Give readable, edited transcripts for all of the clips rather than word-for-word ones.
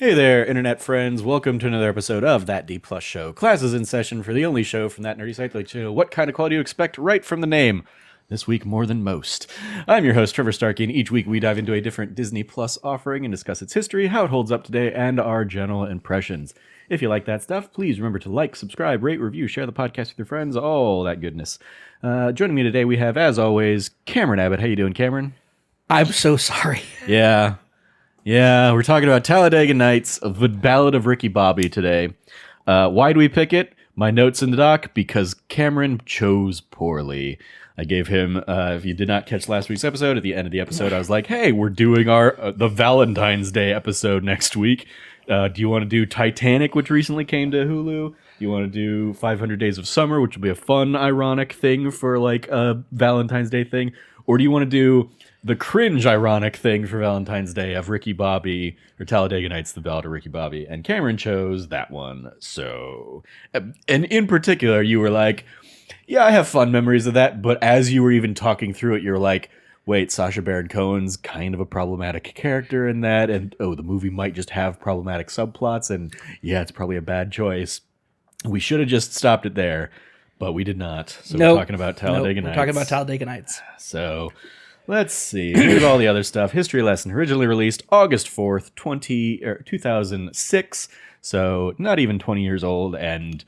Hey there, internet friends. Welcome to another episode of That D Plus Show. Class is in session for the only show from that nerdy site that lets you know what kind of quality you expect right from the name. This week, more than most. I'm your host, Trevor Starkey, and each week we dive into a different Disney Plus offering and discuss its history, how it holds up today, and our general impressions. If you like that stuff, please remember to like, subscribe, rate, review, share the podcast with your friends, all that goodness. Joining me today, we have, as always, Cameron Abbott. How you doing, Cameron? I'm so sorry. Yeah, we're talking about Talladega Nights, the Ballad of Ricky Bobby today. Why do we pick it? My notes in the doc, because Cameron chose poorly. I gave him, if you did not catch last week's episode, at the end of the episode, I was like, hey, we're doing our the Valentine's Day episode next week. Do you want to do Titanic, which recently came to Hulu? You want to do 500 Days of Summer, which will be a fun, ironic thing for like a Valentine's Day thing? Or do you want to do the cringe ironic thing for Valentine's Day of Ricky Bobby, or Talladega Nights, the Ballad of Ricky Bobby? And Cameron chose that one. So, and in particular, you were like, yeah, I have fun memories of that. But as you were even talking through it, you're like, wait, Sacha Baron Cohen's kind of a problematic character in that. And, oh, the movie might just have problematic subplots. And yeah, it's probably a bad choice. We should have just stopped it there, but we did not. So we're talking about Talladega Nights. We're talking about Talladega Nights. So let's see. Here's all the other stuff. History lesson. Originally released August 4th, 2006. So not even 20 years old. And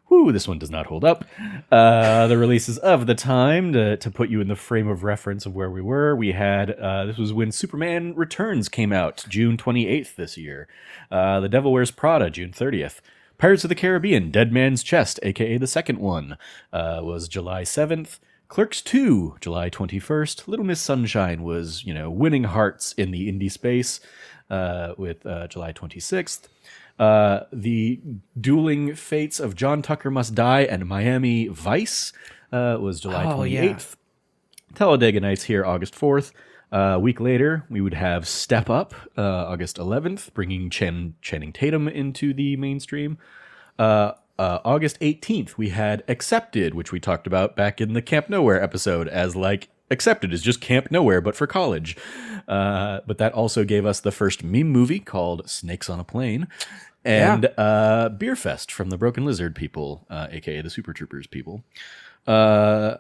whoo, this one does not hold up. The releases of the time, to put you in the frame of reference of where we were, we had, this was when Superman Returns came out, June 28th this year. The Devil Wears Prada, June 30th. Pirates of the Caribbean, Dead Man's Chest, a.k.a. the second one, was July 7th. Clerks 2, July 21st. Little Miss Sunshine was, winning hearts in the indie space with July 26th. The Dueling Fates of John Tucker Must Die and Miami Vice was July 28th. Yeah. Talladega Nights here, August 4th. A week later, we would have Step Up, August 11th, bringing Channing Tatum into the mainstream. August 18th, we had Accepted, which we talked about back in the Camp Nowhere episode as like Accepted is just Camp Nowhere, but for college. But that also gave us the first meme movie called Snakes on a Plane. And Beer Fest from the Broken Lizard people, a.k.a. the Super Troopers people. September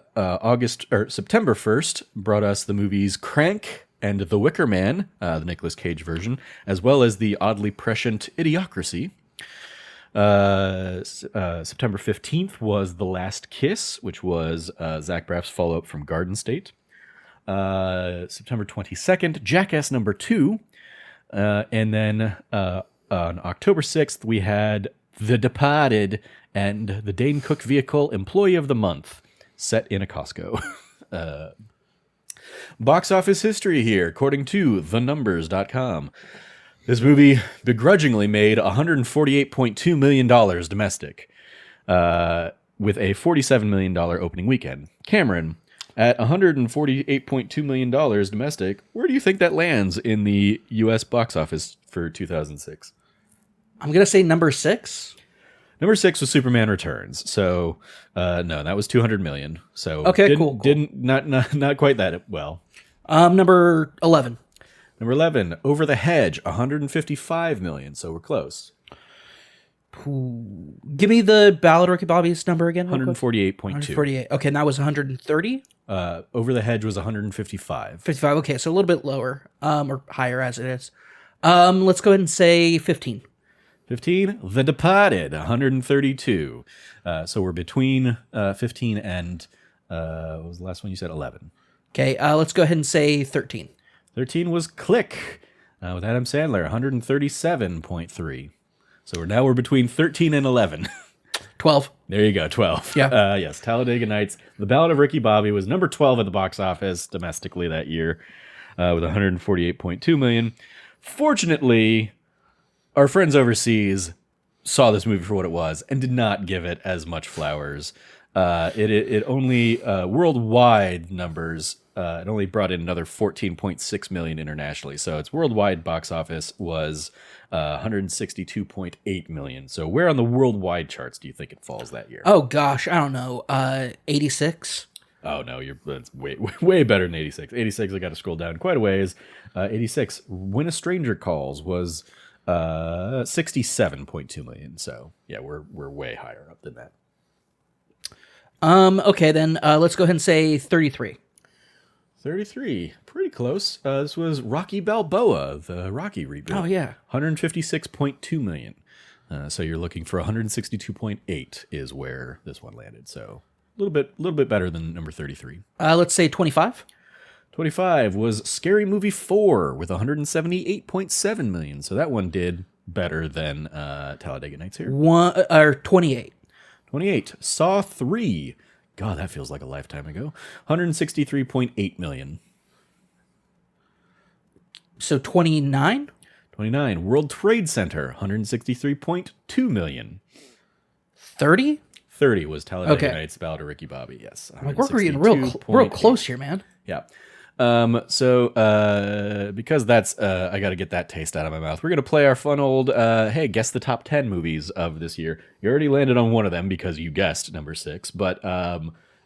1st brought us the movies Crank and The Wicker Man, the Nicolas Cage version, as well as the oddly prescient Idiocracy. September 15th was The Last Kiss, which was Zach Braff's follow-up from Garden State. September 22nd, Jackass number 2. And then on October 6th, we had The Departed and the Dane Cook vehicle Employee of the Month, set in a Costco. Box office history here, according to thenumbers.com. This movie begrudgingly made $148.2 million domestic, with a $47 million opening weekend. Cameron, at $148.2 million domestic, where do you think that lands in the U.S. box office for 2006? I'm going to say number 6. Number 6 was Superman Returns. So, no, that was $200 million. So, okay, cool. Didn't not quite that well. Number 11. Number 11, Over the Hedge, $155 million. So we're close. Give me the Ballad of Ricky Bobby's number again. 148.2. 148. Okay, and that was 130. Over the Hedge was 155. 55. Okay, so a little bit lower, or higher as it is. Let's go ahead and say 15. 15, The Departed, 132. So we're between 15 and, what was the last one you said? 11. Okay, let's go ahead and say 13. 13 was Click, with Adam Sandler, 137.3. So we're between 13 and 11. 12. There you go, 12. Yeah. Yes, Talladega Nights. The Ballad of Ricky Bobby was number 12 at the box office domestically that year, with 148.2 million. Fortunately, our friends overseas saw this movie for what it was and did not give it as much flowers. It only, worldwide numbers, it only brought in another 14.6 million internationally. So its worldwide box office was 162.8 million. So where on the worldwide charts do you think it falls that year? Oh, gosh, I don't know. 86? Oh, no, that's way better than 86. 86, I got to scroll down quite a ways. 86, When a Stranger Calls was $67.2 million. So yeah, we're way higher up than that. Okay, then let's go ahead and say 33. 33, pretty close. This was Rocky Balboa, the Rocky reboot. Oh, yeah. 156.2 million. So you're looking for 162.8 is where this one landed. So a little bit better than number 33. Let's say 25. 25 was Scary Movie 4 with 178.7 million. So that one did better than Talladega Nights here. 28. 28. Saw 3. God, that feels like a lifetime ago. 163.8 million. So 29? 29. World Trade Center, 163.2 million. 30? 30 was Talladega Nights, Ballad of Ricky Bobby. Yes. Like we're getting real close here, man. Yeah. Because that's I got to get that taste out of my mouth. We're gonna play our fun old hey, guess the top 10 movies of this year. You already landed on one of them because you guessed number 6. But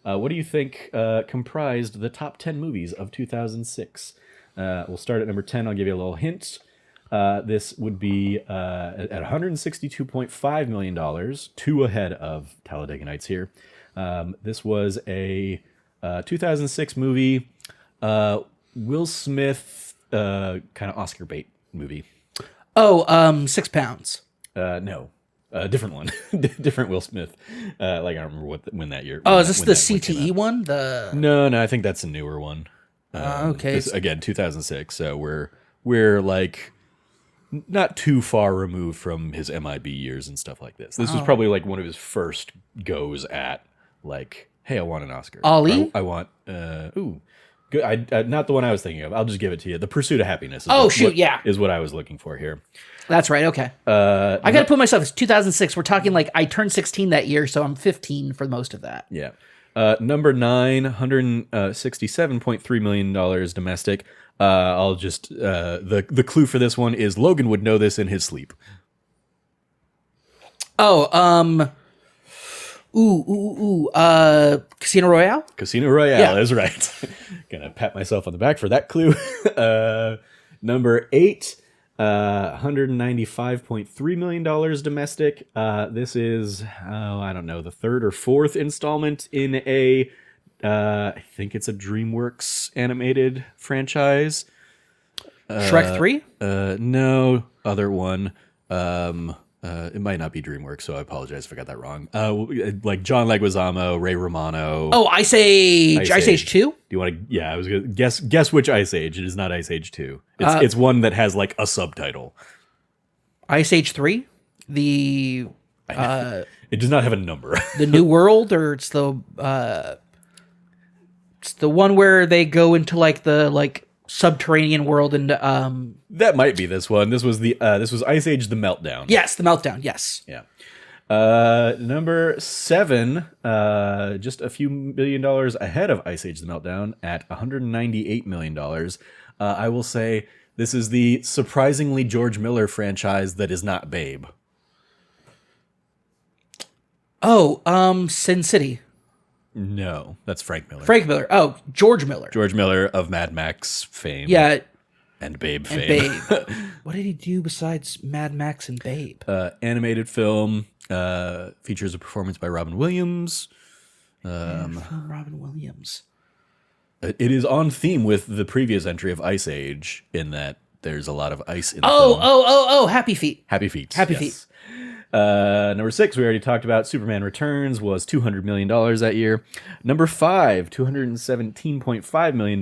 what do you think comprised the top 10 movies of 2006? We'll start at number 10. I'll give you a little hint. This would be at $162.5 million, 2 ahead of Talladega Nights here. This was a 2006 movie. Will Smith, kind of Oscar bait movie. Oh, 6 Pounds. No, different one, different Will Smith. I don't remember when that year. Oh, is this the CTE one? No, I think that's a newer one. Okay. This, again, 2006. So we're like not too far removed from his MIB years and stuff like this. This was probably like one of his first goes at like, hey, I want an Oscar. Ali? I want good. Not the one I was thinking of. I'll just give it to you. The Pursuit of Happiness. Is what I was looking for here. That's right. Okay. I got to put myself. It's 2006. We're talking like I turned 16 that year, so I'm 15 for most of that. Yeah. Number 9, $167.3 million domestic. I'll just the clue for this one is Logan would know this in his sleep. Oh, Casino Royale? Casino Royale is right. Gonna pat myself on the back for that clue. Number 8, $195.3 million domestic. This is, I don't know, the 3rd or 4th installment in a, I think it's a DreamWorks animated franchise. Shrek 3? No, other one. It might not be DreamWorks, so I apologize if I got that wrong. Like John Leguizamo, Ray Romano. Oh, Ice Age. Ice Age 2? Do you want to? Yeah, I was gonna guess which Ice Age. It is not Ice Age 2. It's one that has like a subtitle. Ice Age 3? It does not have a number. The New World, or it's the one where they go into like the subterranean world and that might be this one. This was Ice Age: The Meltdown. Yes, The Meltdown. Yes. Yeah. Number 7, just a few $1 billion ahead of Ice Age: The Meltdown at $198 million. I will say this is the surprisingly George Miller franchise that is not Babe. Oh, Sin City. No, that's Frank Miller. Frank Miller. Oh, George Miller. George Miller of Mad Max fame. Yeah. And Babe fame. What did he do besides Mad Max and Babe? Animated film, features a performance by Robin Williams. Robin Williams. It is on theme with the previous entry of Ice Age in that there's a lot of ice in the film. Oh, Happy Feet. Happy Feet. Happy Feet. Number 6, we already talked about. Superman Returns was $200 million that year. Number 5, $217.5 million.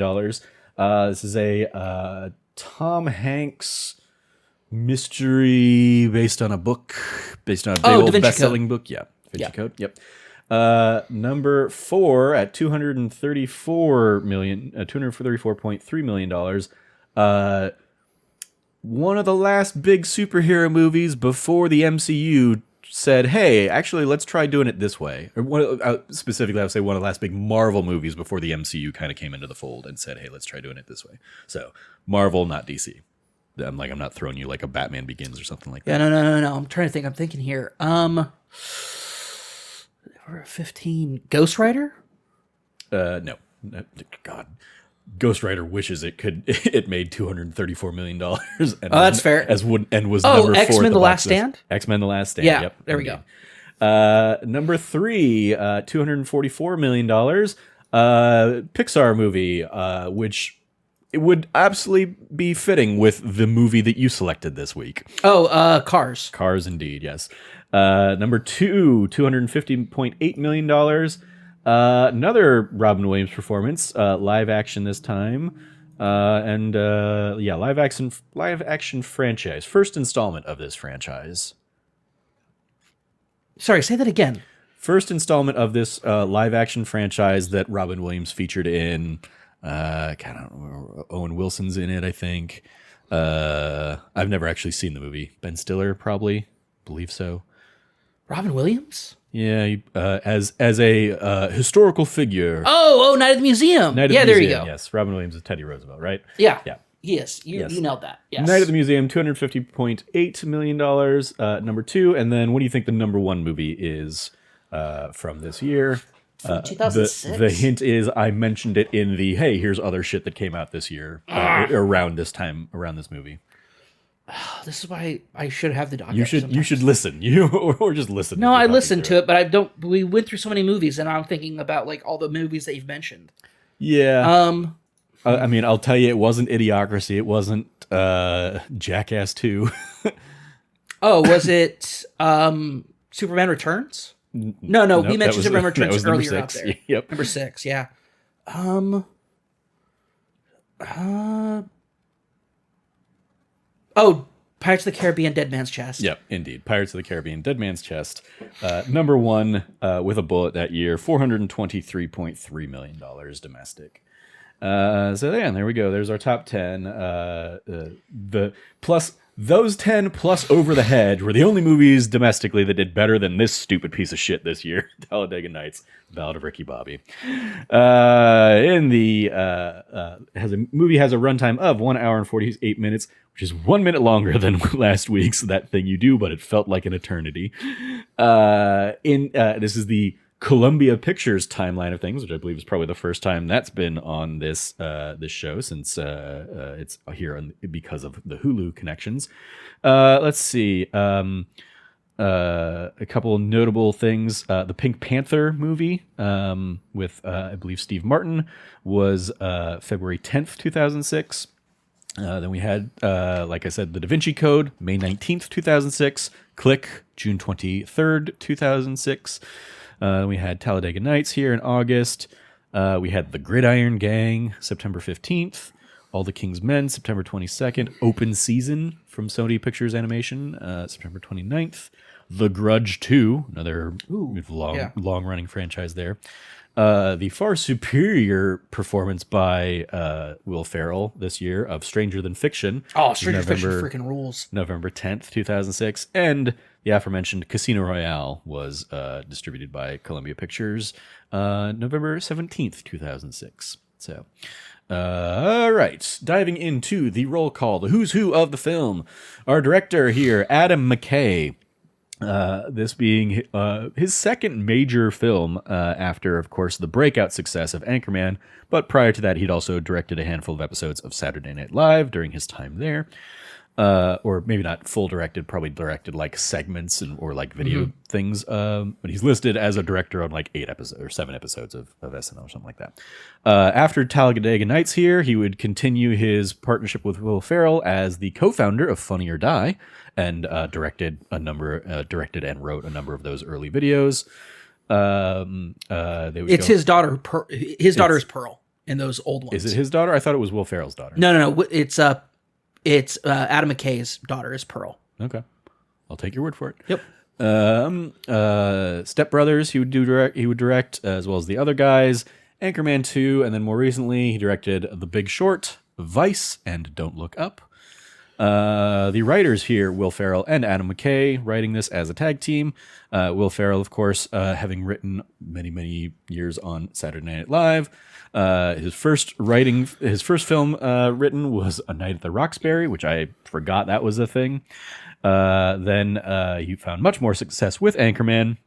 This is a Tom Hanks mystery based on a book, based on a big old best-selling book. Yeah, Da Vinci Code. Yep. Number 4 at $234.3 million. One of the last big superhero movies before the MCU said, hey, actually, let's try doing it this way. Or specifically, I would say one of the last big Marvel movies before the MCU kind of came into the fold and said, hey, let's try doing it this way. So, Marvel, not DC. I'm not throwing you like a Batman Begins or something like that. Yeah, no. I'm trying to think. I'm thinking here. 15. Ghost Rider? No. God. Ghost Rider wishes it made $234 million. And that's fair. Was number 4 X-Men: at The Last box office. Stand? X-Men: The Last Stand. Yeah, Yep, there we indeed. go. Number 3, $244 million. Pixar movie, which it would absolutely be fitting with the movie that you selected this week. Cars. Cars, indeed, yes. Number 2, $250.8 million. Another Robin Williams performance, live action this time. Live action franchise. First installment of this franchise. Sorry, say that again. First installment of this live action franchise that Robin Williams featured in. Owen Wilson's in it, I think. I've never actually seen the movie. Ben Stiller, probably. Believe so. Robin Williams? Yeah, as a historical figure. Oh, Night at the Museum. Night at the there Museum, you go. Yes, Robin Williams is Teddy Roosevelt, right? Yeah. Yeah. Yes, you nailed that. Yes. Night at the Museum, $250.8 million, number 2. And then what do you think the number 1 movie is from this year? From 2006? The hint is I mentioned it in the, hey, here's other shit that came out this year, around this movie. This is why I should have the document. You should listen. Or just listen. No, I listened to it, but I don't. We went through so many movies, and I'm thinking about like all the movies that you've mentioned. Yeah. I mean, I'll tell you, it wasn't Idiocracy. It wasn't Jackass 2. Oh, was it Superman Returns? No. We mentioned Superman Returns earlier out there. Yep. Number 6. Yeah. Pirates of the Caribbean: Dead Man's Chest. Yep, indeed. Pirates of the Caribbean: Dead Man's Chest. Number 1 with a bullet that year, $423.3 million domestic. There we go. There's our top 10. The plus those 10 plus Over the Hedge were the only movies domestically that did better than this stupid piece of shit this year. Talladega Nights, Ballad of Ricky Bobby. Movie has a runtime of 1 hour and 48 minutes, which is 1 minute longer than last week's That Thing You Do, but it felt like an eternity. This is the Columbia Pictures timeline of things, which I believe is probably the first time that's been on this show since it's here because of the Hulu connections. Let's see. A couple of notable things. The Pink Panther movie with, I believe, Steve Martin was February 10th, 2006. Then we had, like I said, The Da Vinci Code, May 19th, 2006. Click, June 23rd, 2006. We had Talladega Nights here in August. We had The Gridiron Gang, September 15th. All the King's Men, September 22nd. Open Season from Sony Pictures Animation, September 29th. The Grudge 2, another long-running franchise there. The far superior performance by Will Ferrell this year of Stranger Than Fiction. Oh, Stranger Than Fiction freaking rules. November 10th, 2006. And the aforementioned Casino Royale was distributed by Columbia Pictures November 17th, 2006. So, all right. Diving into the roll call, the who's who of the film. Our director here, Adam McKay. This being his second major film after, of course, the breakout success of Anchorman. But prior to that, he'd also directed a handful of episodes of Saturday Night Live during his time there. Or maybe not full directed, probably directed like segments or like video things. But he's listed as a director on like 8 episodes or 7 episodes of SNL or something like that. After Talladega Nights here, he would continue his partnership with Will Ferrell as the co-founder of Funny or Die, and directed and wrote a number of those early videos. It's his daughter. His daughter is Pearl in those old ones. Is it his daughter? I thought it was Will Ferrell's daughter. No. It's Adam McKay's daughter is Pearl. Okay, I'll take your word for it. Yep. Step Brothers, he would direct as well as the other guys. Anchorman 2, and then more recently he directed The Big Short, Vice, and Don't Look Up. The writers here, Will Ferrell and Adam McKay, writing this as a tag team. Will Ferrell, of course, having written many years on Saturday Night Live. His first film written was A Night at the Roxbury, which I forgot that was a thing. Then he found much more success with Anchorman.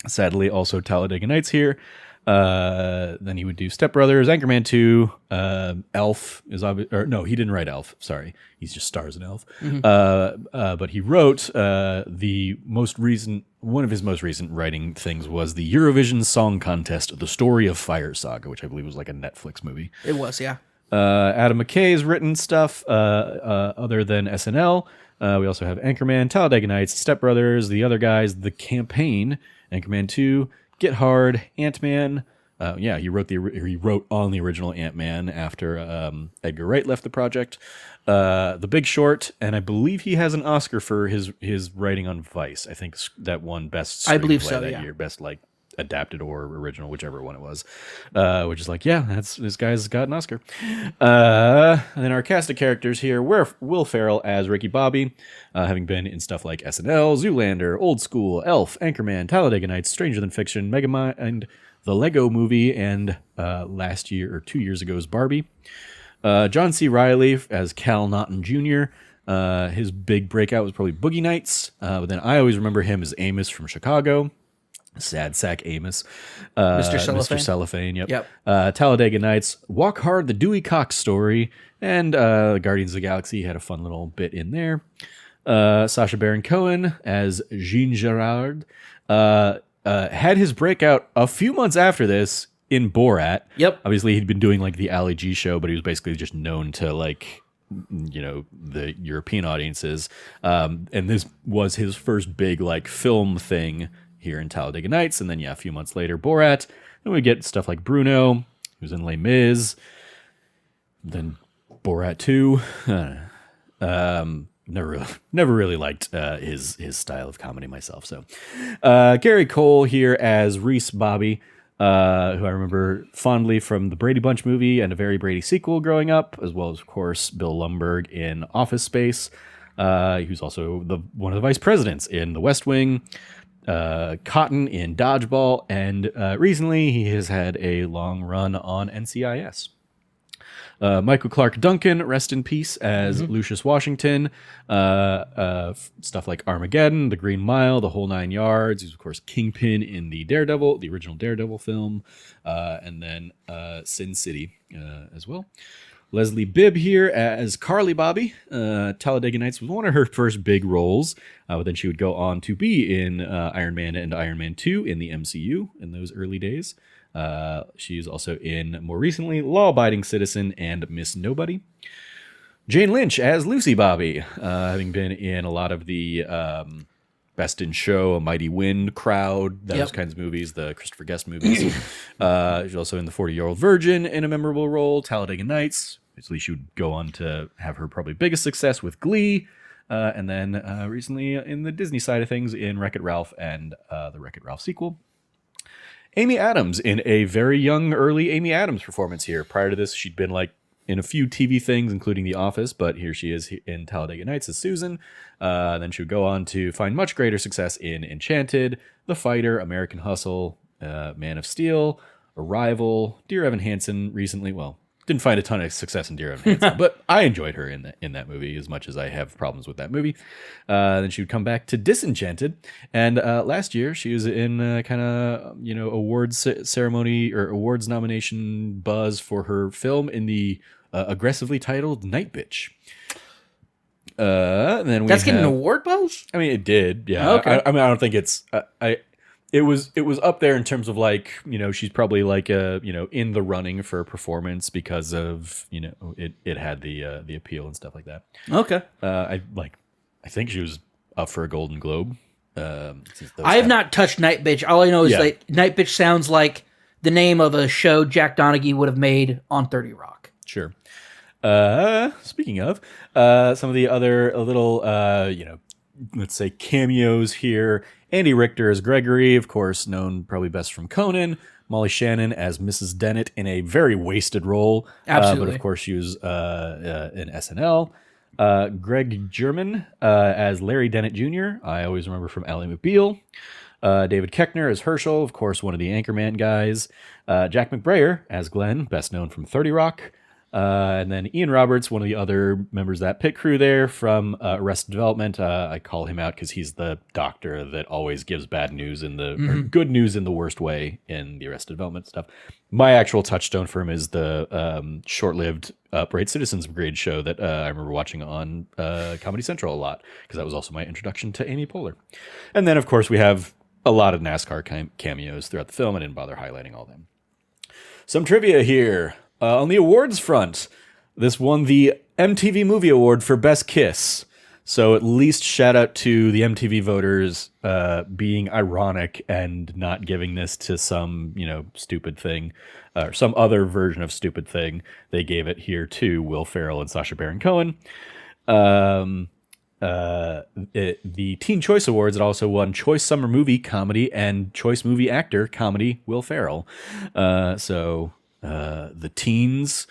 Sadly, also Talladega Nights here. Then he would do Step Brothers, Anchorman 2, Elf is obvious, or no, he didn't write Elf. Sorry, he's just stars in Elf. But he wrote one of his most recent writing things was the Eurovision Song Contest: The Story of Fire Saga, which I believe was like a Netflix movie. It was, yeah. Adam McKay's written stuff other than SNL. We also have Anchorman, Talladega Nights, Step Brothers, The Other Guys, The Campaign, Anchorman 2, Get Hard, Ant-Man. He wrote on the original Ant-Man after Edgar Wright left the project. The Big Short, and I believe he has an Oscar for his writing on Vice. I think that won best screenplay that year, best like adapted or original, whichever one it was. Which is like, this guy's got an Oscar. And then our cast of characters here, we're Will Ferrell as Ricky Bobby, having been in stuff like SNL, Zoolander, Old School, Elf, Anchorman, Talladega Nights, Stranger Than Fiction, Megamind, The Lego Movie, and last year or 2 years ago's Barbie. John C. Reilly as Cal Naughton Jr. His big breakout was probably Boogie Nights, but then I always remember him as Amos from Chicago. Sad sack Amos. Mr. Cellophane. Mr. Cellophane, yep. Talladega Nights, Walk Hard, The Dewey Cox Story, and Guardians of the Galaxy had a fun little bit in there. Sacha Baron Cohen as Jean Girard had his breakout a few months after this in Borat. Yep. Obviously, he'd been doing like the Ali G show, but he was basically just known to like, the European audiences. And this was his first big like film thing here in Talladega Nights, and then a few months later, Borat. Then we get stuff like Bruno, who's in Les Mis. Then Borat 2. Never really liked his style of comedy myself. So Gary Cole here as Reese Bobby, who I remember fondly from the Brady Bunch movie and a Very Brady sequel growing up, as well as of course Bill Lumbergh in Office Space. Who's also one of the vice presidents in The West Wing. Cotton in Dodgeball, and recently he has had a long run on NCIS. Michael Clark Duncan, rest in peace, as Lucius Washington. Stuff like Armageddon, The Green Mile, The Whole Nine Yards. He's of course Kingpin in the original Daredevil film, and then Sin City as well. Leslie Bibb here as Carly Bobby. Talladega Nights was one of her first big roles, but then she would go on to be in Iron Man and Iron Man 2 in the MCU in those early days. She's also in, more recently, Law Abiding Citizen and Miss Nobody. Jane Lynch as Lucy Bobby, having been in a lot of the Best in Show, A Mighty Wind crowd, those kinds of movies, the Christopher Guest movies. She's also in The 40-Year-Old Virgin in a memorable role, Talladega Nights. Basically, she would go on to have her probably biggest success with Glee, and then recently in the Disney side of things in Wreck-It Ralph and the Wreck-It Ralph sequel. Amy Adams in a very young, early Amy Adams performance here. Prior to this, she'd been like in a few TV things, including The Office, but here she is in Talladega Nights as Susan. Then she would go on to find much greater success in Enchanted, The Fighter, American Hustle, Man of Steel, Arrival, Dear Evan Hansen recently. Well, didn't find a ton of success in Dear Evan Hansen, but I enjoyed her in that movie as much as I have problems with that movie. Then she would come back to Disenchanted, and last year she was in kind of awards ceremony or awards nomination buzz for her film in the aggressively titled Night Bitch. Then that's getting an award buzz. I mean, it did. Yeah. Okay. I don't think it's. It was up there in terms of like, she's probably like in the running for a performance because of it had the appeal and stuff like that. Okay. I think she was up for a Golden Globe. I have not touched Night Bitch. All I know is that Night Bitch sounds like the name of a show Jack Donaghy would have made on 30 Rock. Sure. Speaking of some of the other little let's say cameos here. Andy Richter as Gregory, of course, known probably best from Conan. Molly Shannon as Mrs. Dennett in a very wasted role. Absolutely. But of course, she was in SNL. Greg German as Larry Dennett Jr., I always remember from Ally McBeal. David Koechner as Herschel, of course, one of the Anchorman guys. Jack McBrayer as Glenn, best known from 30 Rock. And then Ian Roberts, one of the other members of that pit crew there from Arrested Development. I call him out because he's the doctor that always gives bad news or good news in the worst way in the Arrested Development stuff. My actual touchstone for him is the short-lived Upright Citizens Brigade show that I remember watching on Comedy Central a lot, because that was also my introduction to Amy Poehler. And then, of course, we have a lot of NASCAR cameos throughout the film. I didn't bother highlighting all of them. Some trivia here. On the awards front, this won the MTV Movie Award for Best Kiss. So at least shout out to the MTV voters being ironic and not giving this to some, stupid thing or some other version of stupid thing. They gave it here to Will Ferrell and Sacha Baron Cohen. The Teen Choice Awards, it also won Choice Summer Movie Comedy and Choice Movie Actor Comedy Will Ferrell. The teens,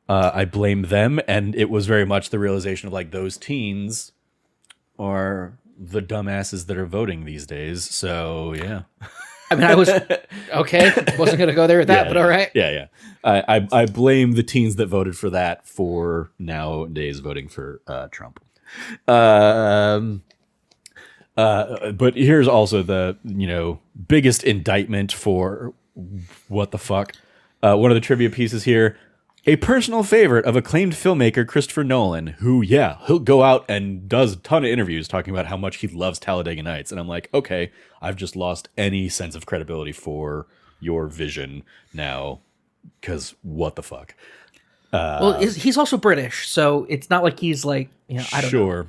I blame them, and it was very much the realization of like those teens are the dumbasses that are voting these days. So yeah. I mean, I was okay. Wasn't going to go there with that, but all right. Yeah. I blame the teens that voted for that for nowadays voting for Trump. But here's also the biggest indictment for what the fuck. One of the trivia pieces here, a personal favorite of acclaimed filmmaker Christopher Nolan, who, he'll go out and does a ton of interviews talking about how much he loves Talladega Nights. And I'm like, okay, I've just lost any sense of credibility for your vision now, because what the fuck? Well, he's also British, so it's not like he's like, I don't know.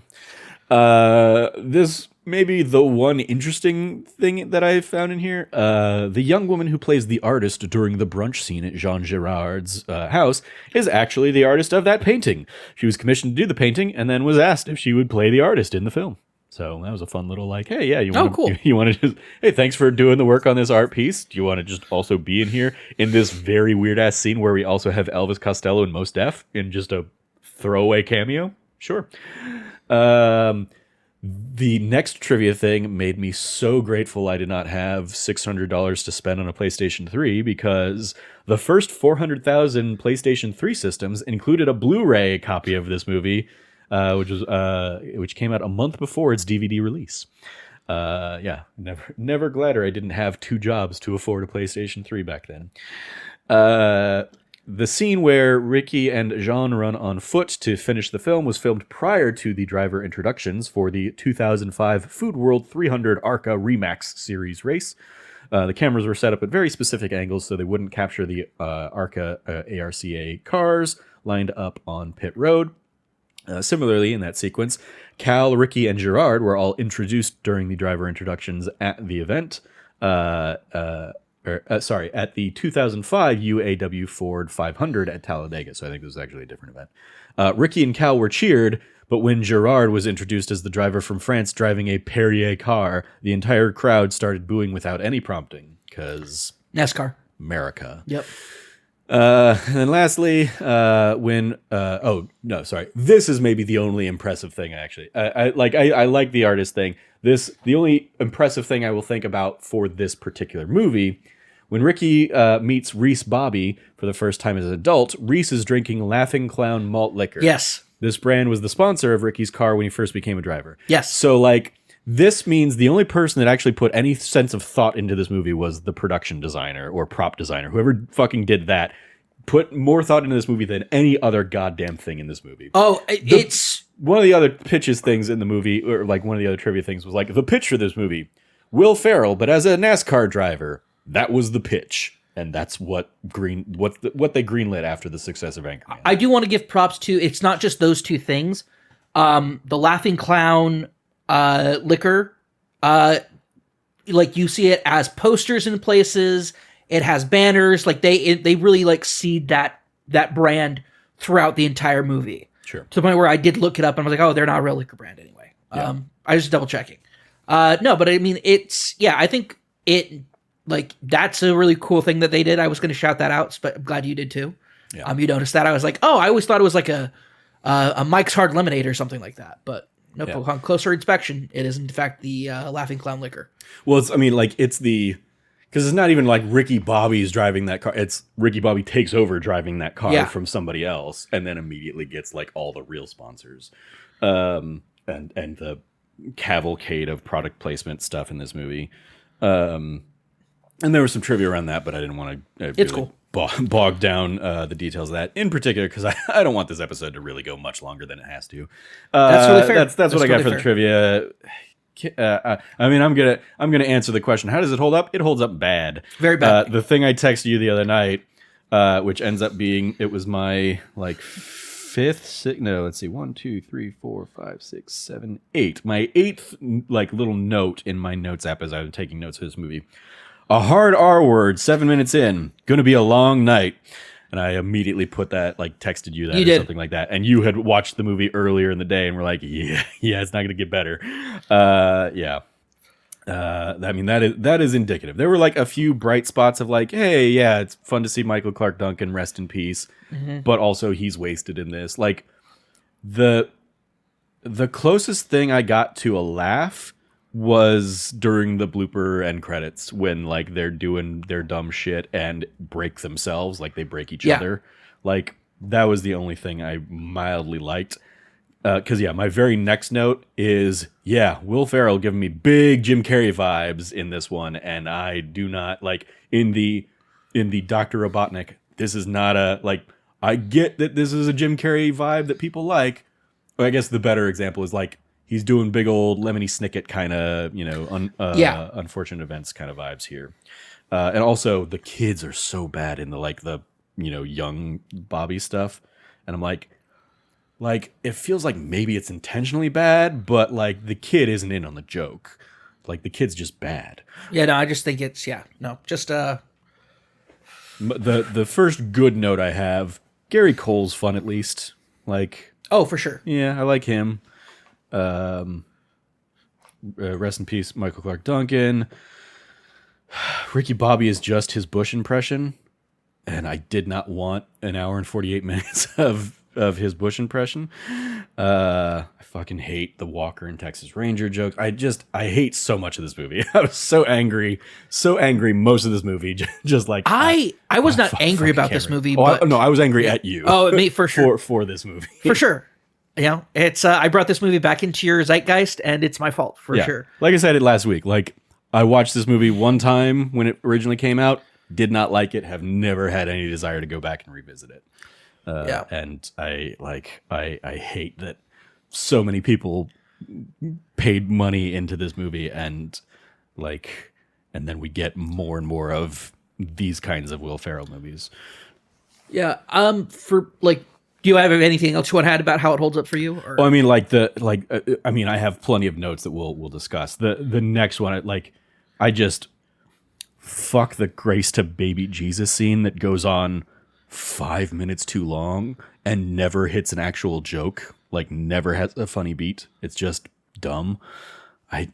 Sure. This may be the one interesting thing that I found in here. The young woman who plays the artist during the brunch scene at Jean Girard's house is actually the artist of that painting. She was commissioned to do the painting and then was asked if she would play the artist in the film. So that was a fun little hey, yeah, you want cool. You want to just, hey, thanks for doing the work on this art piece. Do you want to just also be in here in this very weird ass scene where we also have Elvis Costello and Mos Def in just a throwaway cameo? Sure. The next trivia thing made me so grateful I did not have $600 to spend on a PlayStation 3, because the first 400,000 PlayStation 3 systems included a Blu-ray copy of this movie, which came out a month before its DVD release. Never gladder I didn't have two jobs to afford a PlayStation 3 back then. The scene where Ricky and Jean run on foot to finish the film was filmed prior to the driver introductions for the 2005 Food World 300 ARCA Remax Series race. The cameras were set up at very specific angles so they wouldn't capture the ARCA ARCA cars lined up on pit road. Similarly, in that sequence, Cal, Ricky, and Gerard were all introduced during the driver introductions at the event. At the 2005 UAW Ford 500 at Talladega. So I think this was actually a different event. Ricky and Cal were cheered, but when Gerard was introduced as the driver from France driving a Perrier car, the entire crowd started booing without any prompting, because NASCAR. America. Yep. And then lastly, this is maybe the only impressive thing, actually. I like the artist thing. The only impressive thing I will think about for this particular movie, when Ricky meets Reese Bobby for the first time as an adult, Reese is drinking Laughing Clown malt liquor. Yes. This brand was the sponsor of Ricky's car when he first became a driver. Yes. So, this means the only person that actually put any sense of thought into this movie was the production designer or prop designer. Whoever fucking did that put more thought into this movie than any other goddamn thing in this movie. Oh, it's... One of the other things in the movie, or one of the other trivia things was the pitch for this movie, Will Ferrell, but as a NASCAR driver. That was the pitch. And that's what they greenlit after the success of Anchorman. I do want to give props to, it's not just those two things. The Laughing Clown liquor, you see it as posters in places. It has banners. They really seed that brand throughout the entire movie. Sure. To the point where I did look it up and I was like, oh, they're not a real liquor brand anyway. Yeah. I was just double checking. No, but I mean, I think it, that's a really cool thing that they did. I was going to shout that out, but I'm glad you did too. Yeah. You noticed that. I was like, oh, I always thought it was like a Mike's Hard Lemonade or something like that. But nope, upon closer inspection, it is in fact the Laughing Clown liquor. Well, it's the Because it's not even like Ricky Bobby's driving that car. It's Ricky Bobby takes over driving that car from somebody else, and then immediately gets like all the real sponsors, and the cavalcade of product placement stuff in this movie. And there was some trivia around that, but I didn't want to. It's cool. Bog down the details of that in particular because I don't want this episode to really go much longer than it has to. That's really fair. That's what I got for the trivia. I mean, I'm gonna answer the question. How does it hold up? It holds up bad. Very bad. The thing I texted you the other night, which ends up being it was my like let's see, 1, 2, 3, 4, 5, 6, 7, 8. My 8th like little note in my notes app as I was taking notes for this movie. A hard R word, 7 minutes in. Gonna be a long night. And I immediately put that, like, texted you that or something like that. And you had watched the movie earlier in the day and were like, yeah, it's not gonna get better. I mean, that is indicative. There were like a few bright spots of like, hey, yeah, it's fun to see Michael Clark Duncan rest in peace. Mm-hmm. But also he's wasted in this. Like the closest thing I got to a laugh was during the blooper end credits when like they're doing their dumb shit and break themselves, like they break each other. Like that was the only thing I mildly liked. Because my very next note is Will Ferrell giving me big Jim Carrey vibes in this one, and I do not like in the Dr. Robotnik. This is not a like. I get that this is a Jim Carrey vibe that people like. But I guess the better example is like. He's doing big old Lemony Snicket kind of, unfortunate events kind of vibes here. And also the kids are so bad in the young Bobby stuff. And I'm like, it feels like maybe it's intentionally bad, but like the kid isn't in on the joke. Like the kid's just bad. Yeah, no, I just think it's, The first good note I have, Gary Cole's fun at least. Like, oh, for sure. Yeah, I like him. Rest in peace, Michael Clark Duncan. Ricky Bobby is just his Bush impression, and I did not want an hour and 48 minutes of his Bush impression. I fucking hate the Walker and Texas Ranger joke. I hate so much of this movie. I was so angry most of this movie. Just like I was not angry about this movie. But I was angry at you. Oh, me for sure for this movie for sure. It's I brought this movie back into your zeitgeist, and it's my fault for sure. Like I said last week, like I watched this movie one time when it originally came out, did not like it, have never had any desire to go back and revisit it. And I hate that so many people paid money into this movie, and then we get more and more of these kinds of Will Ferrell movies. Yeah. Do you have anything else you want to add about how it holds up for you? Or? Well, I mean, I have plenty of notes that we'll discuss. The next one, I just fuck the Grace to Baby Jesus scene that goes on 5 minutes too long and never hits an actual joke. Like never has a funny beat. It's just dumb. I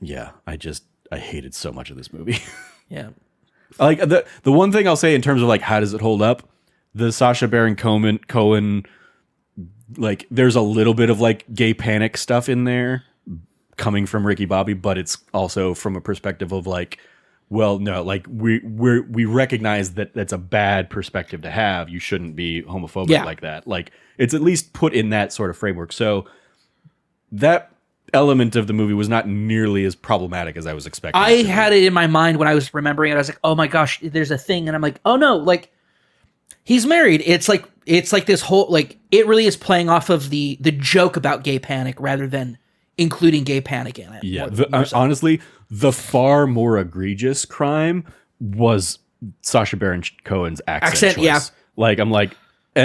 hated so much of this movie. Yeah. Like the one thing I'll say in terms of like how does it hold up, the Sacha Baron Cohen. Like there's a little bit of like gay panic stuff in there coming from Ricky Bobby, but it's also from a perspective of like, well, no, like we recognize that that's a bad perspective to have. You shouldn't be homophobic like that. Like it's at least put in that sort of framework. So that element of the movie was not nearly as problematic as I was expecting. I had it in my mind when I was remembering it. I was like, oh my gosh, there's a thing. And I'm like, oh no, like he's married. It's like this whole, like, it really is playing off of the joke about gay panic rather than including gay panic in it. Yeah. Honestly, the far more egregious crime was Sacha Baron Cohen's accent choice. Yeah. Like, I'm like,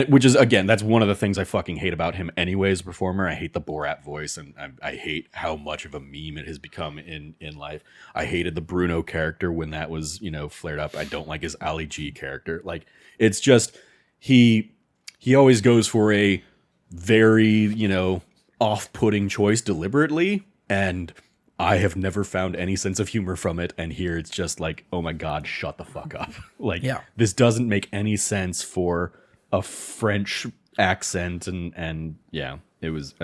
which is, again, that's one of the things I fucking hate about him anyway as a performer. I hate the Borat voice, and I hate how much of a meme it has become in life. I hated the Bruno character when that was, flared up. I don't like his Ali G character. Like, it's just, he always goes for a very, off-putting choice deliberately, and I have never found any sense of humor from it, and here it's just like, oh my god, shut the fuck up. Like, this doesn't make any sense for a French accent, and it was,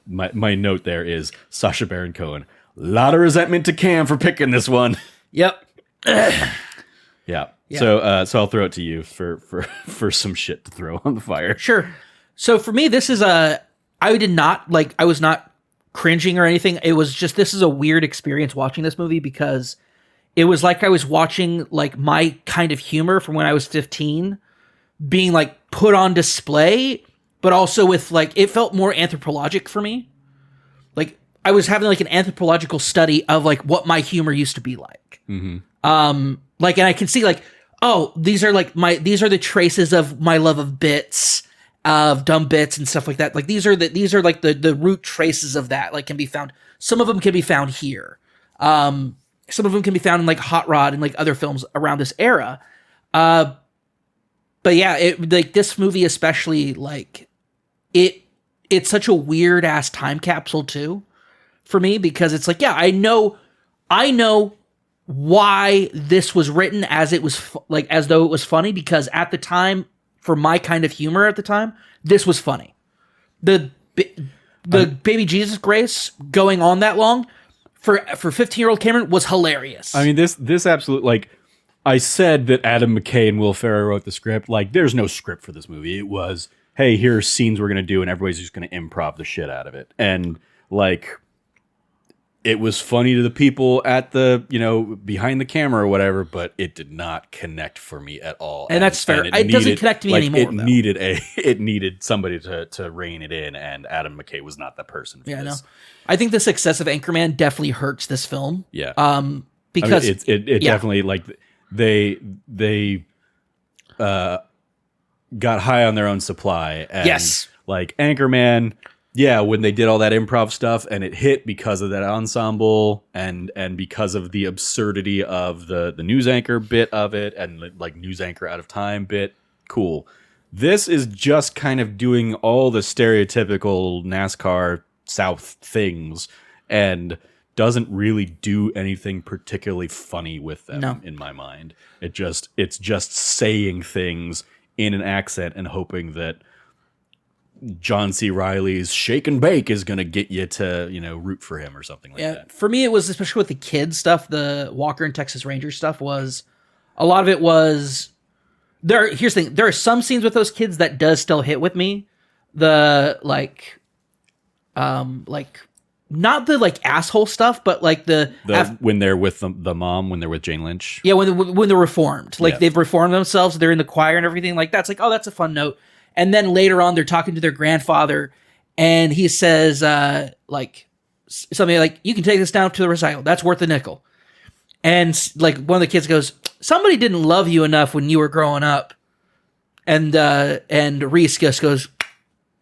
my note there is, Sacha Baron Cohen, lot of resentment to Cam for picking this one. Yep. Yeah. Yeah. So I'll throw it to you for some shit to throw on the fire. Sure. So for me, this is I was not cringing or anything. It was just, this is a weird experience watching this movie because it was like I was watching like my kind of humor from when I was 15 being like put on display, but also with like, it felt more anthropologic for me. Like I was having like an anthropological study of like what my humor used to be like. Like, and I can see like, oh, these are the traces of my love of bits, of dumb bits and stuff like that. Like these are like the root traces of that, like can be found. Some of them can be found here. Some of them can be found in like Hot Rod and like other films around this era. But yeah, it like this movie especially, like it's such a weird ass time capsule too for me, because it's like, yeah, I know why this was written as it was like as though it was funny, because at the time, for my kind of humor at the time, this was funny. The baby Jesus Grace going on that long for 15-year-old Cameron was hilarious. I mean, this absolutely, like I said that Adam McKay and Will Ferrell wrote the script. Like, there's no script for this movie. It was, hey, here's scenes we're gonna do, and everybody's just gonna improv the shit out of it. And like, it was funny to the people at the, behind the camera or whatever, but it did not connect for me at all. And that's fair. It doesn't connect to me anymore. It needed somebody to rein it in, and Adam McKay was not that person for this. No. I think the success of Anchorman definitely hurts this film. Yeah. Because I mean, it definitely, like, they got high on their own supply. And yes. Like Anchorman, yeah, when they did all that improv stuff and it hit because of that ensemble and because of the absurdity of the news anchor bit of it and like news anchor out of time bit, cool. This is just kind of doing all the stereotypical NASCAR South things and doesn't really do anything particularly funny with them in my mind. It's just saying things in an accent and hoping that John C. Reilly's Shake and Bake is going to get you to, root for him or something like that. For me, it was, especially with the kids stuff, the Walker and Texas Ranger stuff, was a lot of it was there. Here's the thing. There are some scenes with those kids that does still hit with me. The not the like asshole stuff, but like when they're with the mom, when they're with Jane Lynch. Yeah. When they're reformed, like they've reformed themselves. They're in the choir and everything like that's like, oh, that's a fun note. And then later on, they're talking to their grandfather, and he says, like, something like, you can take this down to the recycle. That's worth a nickel. And, like, one of the kids goes, somebody didn't love you enough when you were growing up. And Reese just goes,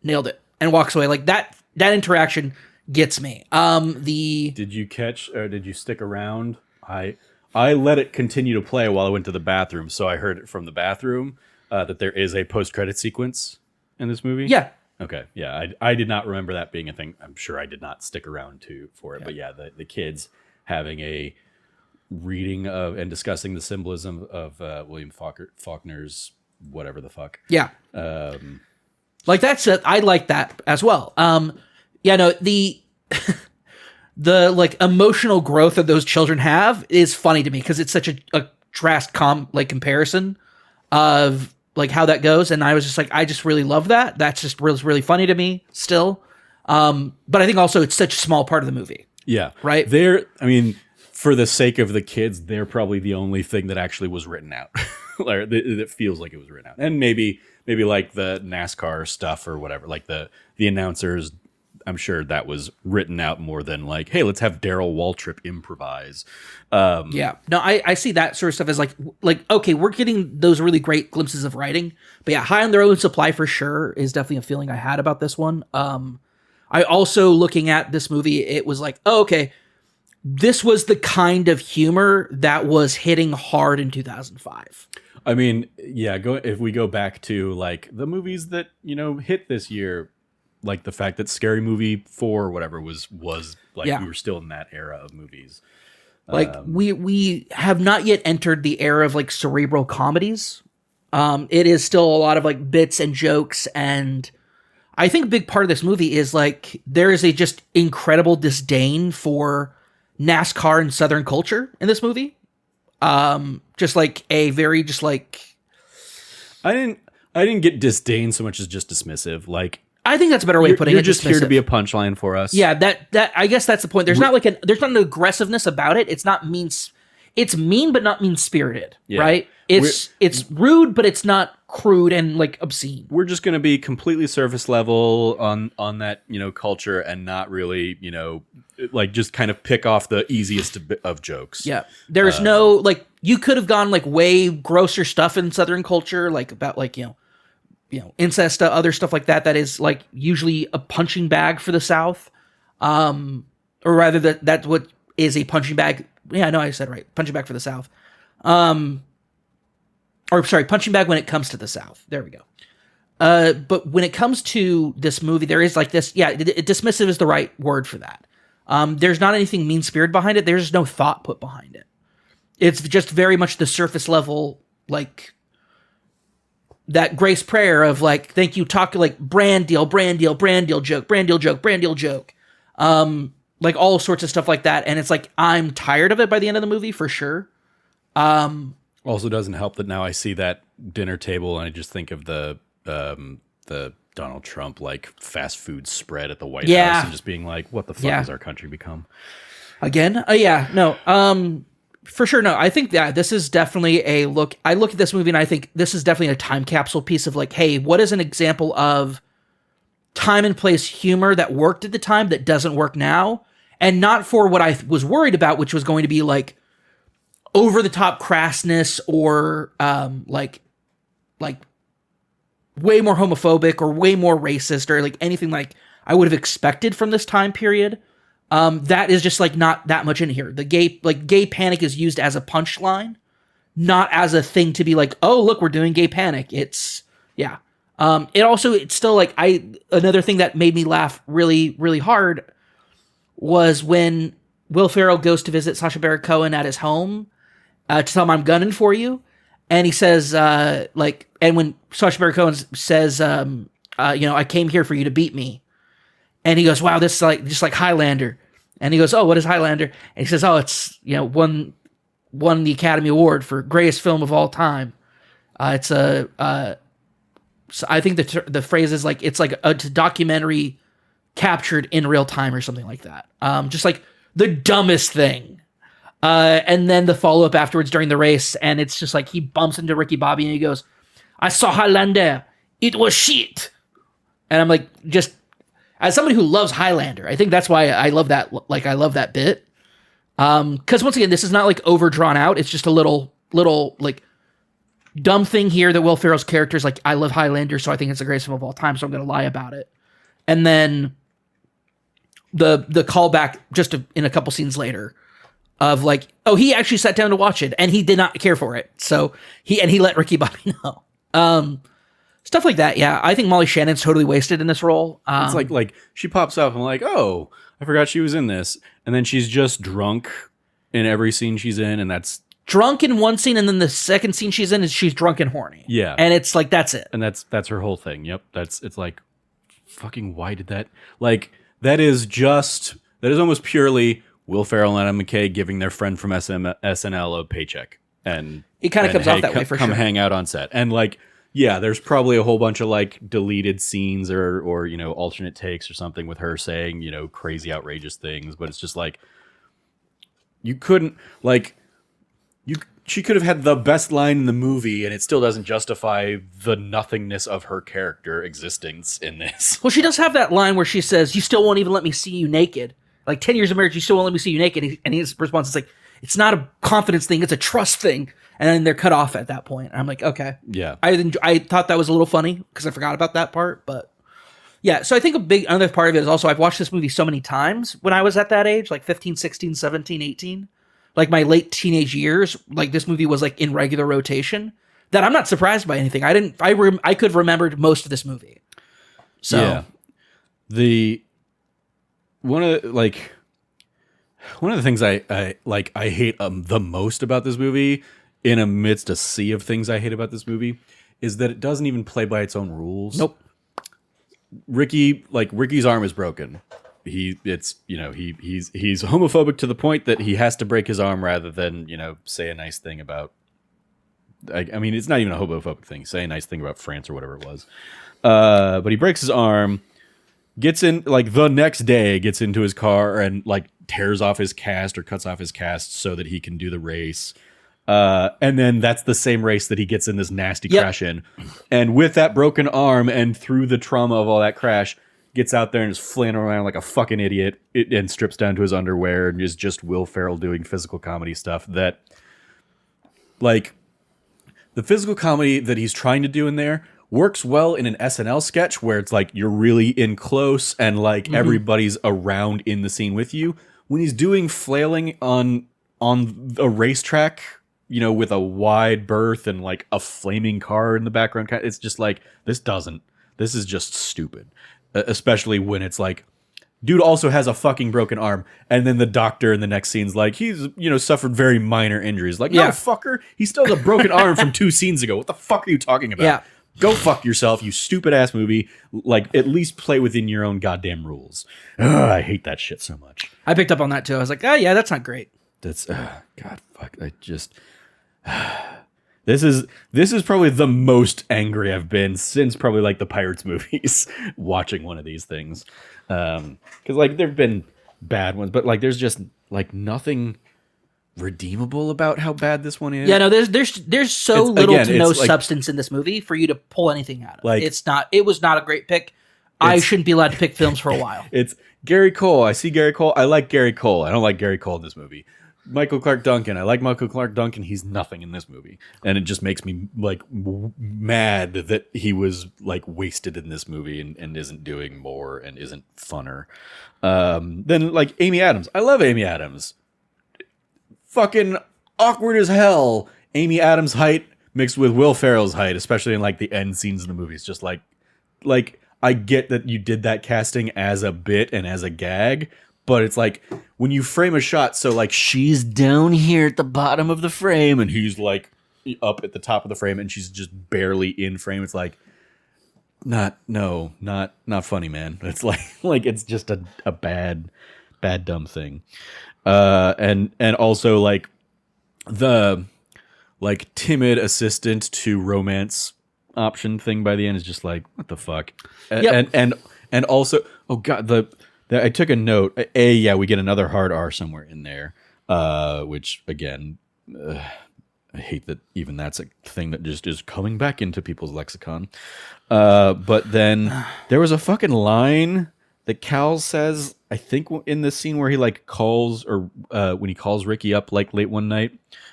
nailed it, and walks away. Like, that interaction gets me. Did you catch, or did you stick around? I let it continue to play while I went to the bathroom, so I heard it from the bathroom. That there is a post-credit sequence in this movie? Yeah. Okay. Yeah, I did not remember that being a thing. I'm sure I did not stick around for it. Yeah. But yeah, the kids having a reading of and discussing the symbolism of William Faulkner's whatever the fuck. Yeah. Like that's it. I like that as well. The the like emotional growth that those children have is funny to me because it's such a drastic comparison of like how that goes, and I was just like, I just really love that. That's just really funny to me still. But I think also it's such a small part of the movie. Yeah. Right? I mean, for the sake of the kids, they're probably the only thing that actually was written out. That feels like it was written out. And maybe like the NASCAR stuff or whatever, like the announcers, I'm sure that was written out more than like, hey, let's have Daryl Waltrip improvise. Yeah. No, I see that sort of stuff as like, okay, we're getting those really great glimpses of writing. But yeah, high on their own supply for sure is definitely a feeling I had about this one. I also, looking at this movie, it was like, oh, okay, this was the kind of humor that was hitting hard in 2005. I mean, yeah, if we go back to like the movies that, hit this year, like the fact that Scary Movie 4 or whatever was like, we were still in that era of movies. Like we have not yet entered the era of like cerebral comedies. It is still a lot of like bits and jokes. And I think a big part of this movie is like, there is a just incredible disdain for NASCAR and Southern culture in this movie. Just like a very just like I didn't get disdain so much as just dismissive. Like, I think that's a better way of putting it. You're just here to dismissive. be a punchline for us. Yeah, that I guess that's the point. There's not like there's not an aggressiveness about it. It's not mean. It's mean, but not mean spirited. Yeah. Right? It's rude, but it's not crude and like obscene. We're just going to be completely surface level on that culture and not really like just kind of pick off the easiest of jokes. Yeah, there's no like you could have gone like way grosser stuff in Southern culture, like about like incest, other stuff like that. That is like usually a punching bag for the South, or rather that's what is a punching bag. Yeah, I know I said right, punching bag for the South. Or sorry, punching bag when it comes to the South. There we go. But when it comes to this movie, there is like this. Yeah, dismissive is the right word for that. There's not anything mean-spirited behind it. There's no thought put behind it. It's just very much the surface level, like that grace prayer of like, thank you, talk like brand deal joke. Like all sorts of stuff like that. And it's like, I'm tired of it by the end of the movie for sure. Also doesn't help that now I see that dinner table and I just think of the Donald Trump like fast food spread at the White House and just being like, what the fuck has our country become? Again? For sure. No, I think that this is definitely a look. I look at this movie and I think this is definitely a time capsule piece of like, hey, what is an example of time and place humor that worked at the time that doesn't work now? And not for what I was worried about, which was going to be like over the top crassness or like way more homophobic or way more racist or like anything like I would have expected from this time period. That is just like not that much in here. The gay panic is used as a punchline, not as a thing to be like, oh, look, we're doing gay panic. It's still like another thing that made me laugh really, really hard was when Will Ferrell goes to visit Sacha Baron Cohen at his home to tell him I'm gunning for you. And he says, and when Sacha Baron Cohen says, I came here for you to beat me. And he goes, wow, this is like just like Highlander. And he goes, oh, what is Highlander? And he says, oh, it's won the Academy Award for greatest film of all time. So I think the phrase is like it's like a documentary captured in real time or something like that. Just like the dumbest thing. And then the follow up afterwards during the race, and it's just like he bumps into Ricky Bobby and he goes, I saw Highlander. It was shit. And I'm like, just as somebody who loves Highlander, I think that's why I love that. Like, I love that bit. Because once again, this is not like overdrawn out. It's just a little like dumb thing here that Will Ferrell's character is like, I love Highlander, so I think it's the greatest film of all time, so I'm going to lie about it. And then the callback just in a couple scenes later of like, oh, he actually sat down to watch it and he did not care for it. So he let Ricky Bobby know. Stuff like that, yeah. I think Molly Shannon's totally wasted in this role. It's like she pops up and I'm like, oh, I forgot she was in this. And then she's just drunk in every scene she's in, and that's... Drunk in one scene, and then the second scene she's in is she's drunk and horny. Yeah. And it's like, that's it. And that's her whole thing. Yep. It's like, fucking why did that... Like, that is almost purely Will Ferrell and Adam McKay giving their friend from SNL a paycheck. And it kind of comes off that way for sure. Come hang out on set. And like... Yeah, there's probably a whole bunch of like deleted scenes or alternate takes or something with her saying, crazy outrageous things, but it's just like you couldn't she could have had the best line in the movie and it still doesn't justify the nothingness of her character existence in this. Well, she does have that line where she says, "You still won't even let me see you naked." Like 10 years of marriage, you still won't let me see you naked. And his response is like, "It's not a confidence thing, it's a trust thing." And then they're cut off at that point. And I'm like, okay. Yeah. I thought that was a little funny because I forgot about that part. But yeah, so I think another part of it is also I've watched this movie so many times when I was at that age, like 15, 16, 17, 18. Like my late teenage years, like this movie was like in regular rotation, that I'm not surprised by anything. I could have remembered most of this movie. So yeah. One of the things I hate the most about this movie, in amidst a sea of things I hate about this movie, is that it doesn't even play by its own rules. Nope. Ricky's arm is broken. he's homophobic to the point that he has to break his arm rather than, say a nice thing about, I mean, it's not even a homophobic thing. Say a nice thing about France or whatever it was. But he breaks his arm, gets in, like, the next day, gets into his car and, like, tears off his cast or cuts off his cast so that he can do the race. And then that's the same race that he gets in this nasty crash in. And with that broken arm and through the trauma of all that crash, gets out there and is flailing around like a fucking idiot and strips down to his underwear and is just Will Ferrell doing physical comedy stuff that, like, the physical comedy that he's trying to do in there works well in an SNL sketch where it's like you're really in close and like everybody's around in the scene with you. When he's doing flailing on a racetrack, with a wide berth and like a flaming car in the background, it's just like, this is just stupid. Especially when it's like, dude also has a fucking broken arm, and then the doctor in the next scene's like, he's, suffered very minor injuries. Like, no, fucker, he still has a broken arm from 2 scenes ago. What the fuck are you talking about? Yeah. Go fuck yourself, you stupid ass movie. Like, at least play within your own goddamn rules. Ugh, I hate that shit so much. I picked up on that too. I was like, oh yeah, that's not great. That's God fuck. I just This is probably the most angry I've been since probably like the Pirates movies watching one of these things. Because like there've been bad ones, but like there's just like nothing redeemable about how bad this one is. Yeah, no, there's so little to no substance in this movie for you to pull anything out of. Like, it was not a great pick. I shouldn't be allowed to pick films for a while. It's Gary Cole. I see Gary Cole. I like Gary Cole. I don't like Gary Cole in this movie. Michael Clark Duncan. I like Michael Clark Duncan. He's nothing in this movie. And it just makes me like mad that he was like wasted in this movie and isn't doing more and isn't funner. Then like Amy Adams. I love Amy Adams. Fucking awkward as hell. Amy Adams' height mixed with Will Ferrell's height, especially in like the end scenes of the movie. It's just like I get that you did that casting as a bit and as a gag, but it's like when you frame a shot, so like she's down here at the bottom of the frame and he's like up at the top of the frame and she's just barely in frame. It's like, not funny, man. It's like it's just a bad dumb thing. And also like the like timid assistant to romance option thing by the end is just like, what the fuck? Yep. And also, oh god, I took a note. We get another hard R somewhere in there, which again, I hate that even that's a thing that just is coming back into people's lexicon. But then there was a fucking line that Cal says, I think in the scene where he like calls or when he calls Ricky up like late one night,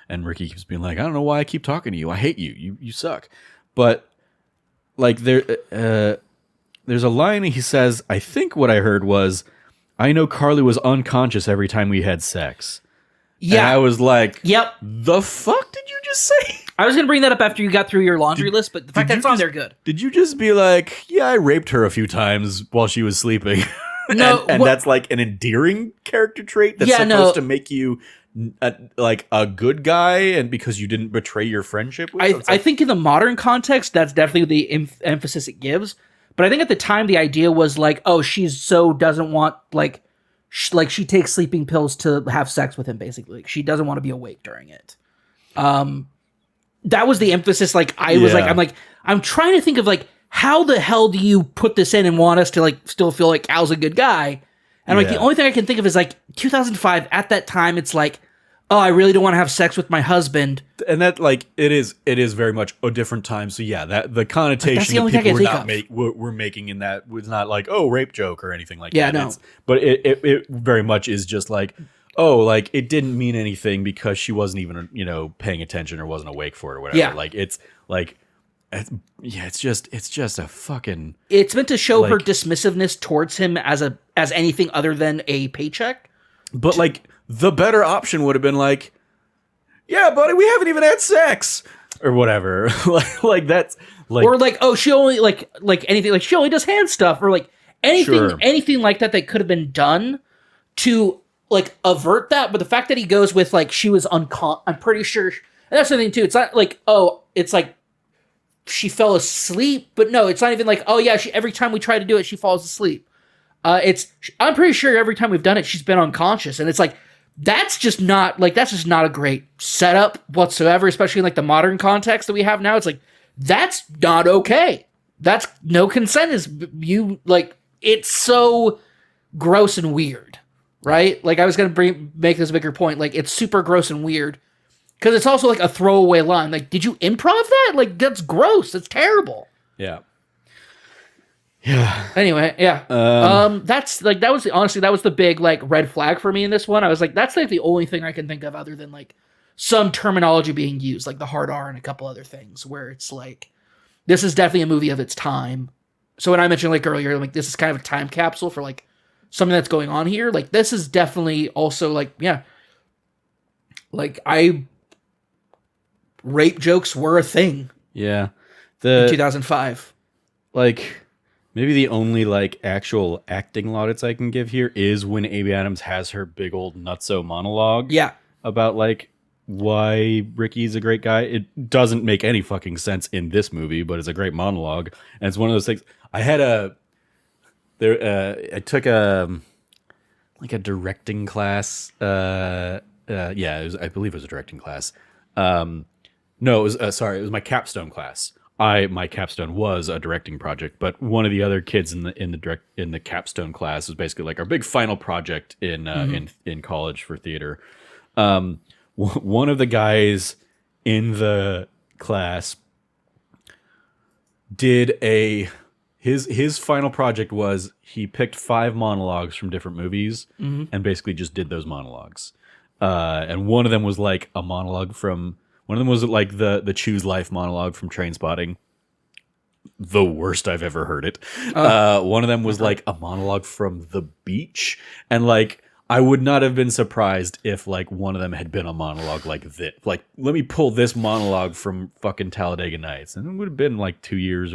and Ricky keeps being like, I don't know why I keep talking to you. I hate you. You suck. But like there's a line he says, I think what I heard was, I know Carly was unconscious every time we had sex. Yeah. And I was like, yep. The fuck did you just say? I was going to bring that up after you got through your laundry list, but the fact that it's on there, good. Did you just be like, yeah, I raped her a few times while she was sleeping? No. and that's like an endearing character trait that's supposed to make you like a good guy, and because you didn't betray your friendship with I think in the modern context, that's definitely the emphasis it gives. But I think at the time, the idea was like, oh, she's so doesn't want, like she takes sleeping pills to have sex with him, basically. Like, she doesn't want to be awake during it. That was the emphasis. Like, I'm trying to think of, like, how the hell do you put this in and want us to, like, still feel like Cal's a good guy? And, like, the only thing I can think of is, like, 2005, at that time, it's like, oh, I really don't want to have sex with my husband. And that, like, it is very much a different time. So yeah, that the connotation that people were making in that was not like, oh, rape joke or anything like that. Yeah, no. But it very much is just like, oh, like it didn't mean anything because she wasn't even, paying attention or wasn't awake for it or whatever. Yeah. Like it's like, it's just a fucking. It's meant to show her dismissiveness towards him as anything other than a paycheck. But like, the better option would have been like, yeah, buddy, we haven't even had sex or whatever. like that's like, or like, oh, she only like anything, like she only does hand stuff or like anything like that could have been done to like avert that. But the fact that he goes with like, she was I'm pretty sure, and that's the thing too. It's not like, oh, it's like she fell asleep, but no, it's not even like, oh yeah, every time we try to do it, she falls asleep. I'm pretty sure every time we've done it, she's been unconscious, and it's like that's just not a great setup whatsoever, especially in like the modern context that we have now. It's like that's not okay. That's no consent is you like it's so gross and weird, right? Like I was gonna make this bigger point. Like it's super gross and weird because it's also like a throwaway line. Like, did you improv that? Like that's gross. That's terrible. Yeah. Yeah. Anyway, yeah. That's like that was the big like red flag for me in this one. I was like, that's like the only thing I can think of other than like some terminology being used, like the hard R and a couple other things, where it's like this is definitely a movie of its time. So when I mentioned like earlier, like this is kind of a time capsule for like something that's going on here. Like this is definitely also like like rape jokes were a thing. Yeah. In 2005. Like. Maybe the only like actual acting laudits I can give here is when Amy Adams has her big old nutso monologue. Yeah. About like why Ricky's a great guy. It doesn't make any fucking sense in this movie, but it's a great monologue. And it's one of those things. I took a directing class. I believe it was a directing class. No, it was it was my capstone class. My capstone was a directing project, but one of the other kids in the capstone class was basically like our big final project in college for theater. One of the guys in the class did his final project was he picked 5 monologues from different movies and basically just did those monologues. And one of them was like a monologue from. One of them was like the Choose Life monologue from Trainspotting. The worst I've ever heard it. One of them was like a monologue from The Beach. And like, I would not have been surprised if like one of them had been a monologue like this. Like, let me pull this monologue from fucking Talladega Nights. And it would have been like 2 years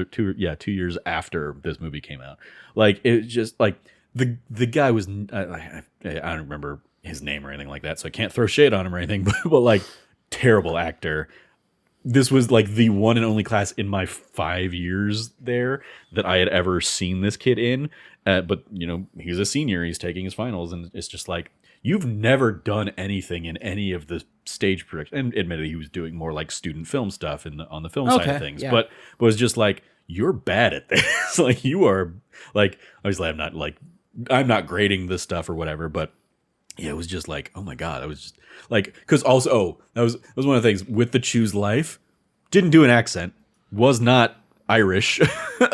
after this movie came out. Like, it just like the guy was, I don't remember his name or anything like that. So I can't throw shade on him or anything, but like, terrible actor. This was like the one and only class in my 5 years there that I had ever seen this kid in. But you know, he's a senior, he's taking his finals, and it's just like, you've never done anything in any of the stage production. And admittedly, he was doing more like student film stuff on the film side of things. Yeah. But it was just like, you're bad at this. Like you are like, obviously I'm not grading this stuff or whatever, but yeah, it was just like, oh my God, I was just like, because also, that was one of the things with the Choose Life, didn't do an accent, was not Irish, like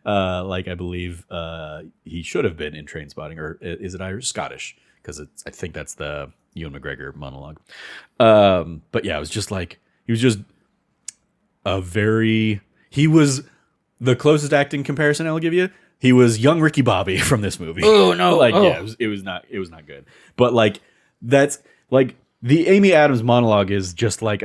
I believe he should have been in Trainspotting, or is it Irish? Scottish, because I think that's the Ewan McGregor monologue. But yeah, it was just like, he was just he was the closest acting comparison I'll give you. He was young Ricky Bobby from this movie. Oh no! Like yeah, it was not good. But like that's like the Amy Adams monologue is just like